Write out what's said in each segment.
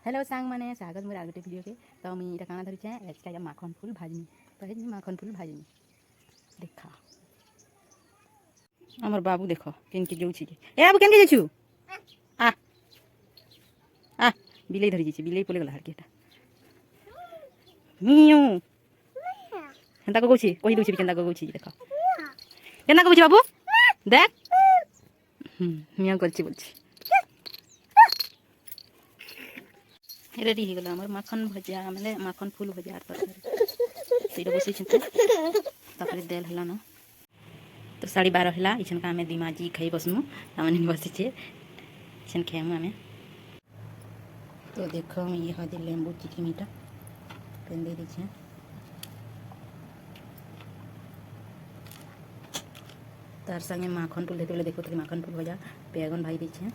Hello सांग मैंने स्वागत मोर आगटे वीडियो के तो मुझे इटा काना धरिछे एचका माखन फूल भाजनी तो हे माखन फूल भाजनी देखा हमर बाबू देखो केन के जाउछि ए बाबू केन के जाछु आ आ बिलै धरि जाछि बिलै पले गला हरकेटा मियू केनता को कहछि कहि दोछि केनता को कहछि देखो केनता कहछि बाबू देख मिया करछि बोलछि रेडी हो गला हमर माखन भजा माने माखन फूल भजा तरकारी बसई देल है ना तो 12:30 है इछन का आमे दिमाजी खाई बसमु आमने बसीचे इछन खेमु आमे तो देखो ये हदे लेंबू चिकनीटा पेन दे दीछे तार संगे माखन फूल देते देखो तो माखन फूल भजा बैगन भाई दीछे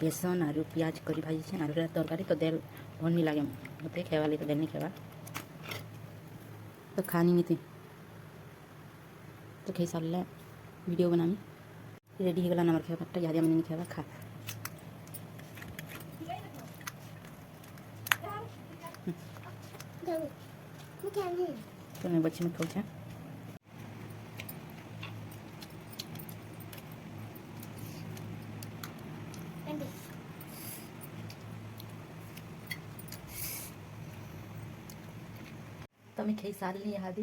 बेसन और प्याज करी भाजी छे और तरकारी तो देल भल नहीं लगे मत खेवा तो देल नहीं खेवा तो खानी नहीं थी तो खाई सारे वीडियो बनामी रेडी हो गला नमर खेवा पट्टा याद मैंने नहीं खेवा खा तो मैं बच्चे में खाऊँ तो मैं खाई सारे इहादी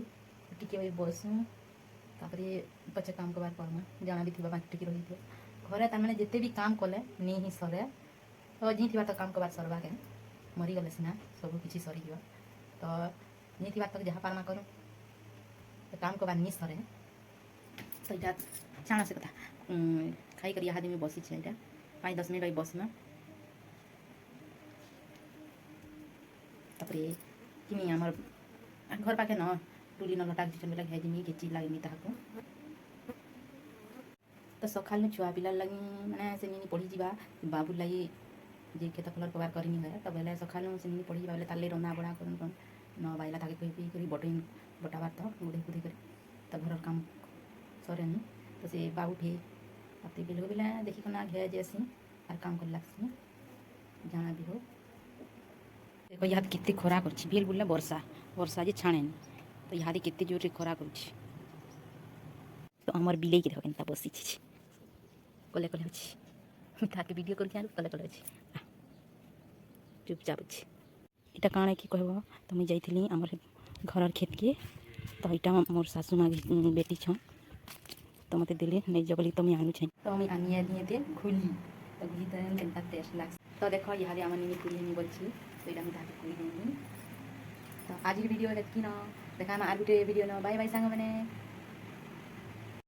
टिके बसू तापरे पचे काम करवार पड़मा जाना भी थी बाकी टिके रही थे घरे तार मैंने जिते भी काम कले नहीं ही सरे तो जी थी तो काम करवार सरवा के मरी गले सीना सब किसी सरी गया तो नहीं थी तक जहाँ पारमा करूँ तो काम करवार नहीं सरे तो इटा जाना से कथा खाई कर इहादी में बसी छे 5-10 मिनट रही बस में तापरे कि आमर घर पाखे न टुली न लटा किचन बेला घेजिमी घेची लागनी ताको तो सकाल में छुआ पिलार लगी माने से नी पढ़ी जीवा बाबू लगी जे खेत कलर कबार करनी है तो बेले सकाल में से नी पढ़ी जीवा बेले ताले रंधा बड़ा करन कन न बाइला ताके कहि करी बटइन बटाबार तो गुदे गुदे करी तो घर काम सरे नी तो से बाबू फे अति बिलो बेला देखि कना घे जेसी और काम कर लागसी जाना भी हो देखो याद कितने खरा करछि बेल बुल्ला वर्षा वर्षा जे छाणेनी तो यहाँ केते जोर खरा कर तो आमर बिले की देखो केनता बसी कले कले अच्छी ताके वीडियो करके कले कले अच्छी चुपचाप अच्छी इटा काण कि कहब तो मुझे जाइली आमर घर खेत के तो यहाँ मोर सासू माँ बेटी छन तो मत दिले नहीं जबली तो मुझे आनु छे तो मुझे आनिए दिए दे खुली तो घी तरह केनता टेस्ट लाग तो देखो यहाँ आम निनी पूरी नहीं बची तो यहाँ मुझे पूरी देनी तो आज की वीडियो है कि ना देखा आर गोटे वीडियो न बाय बाय सांग मैंने।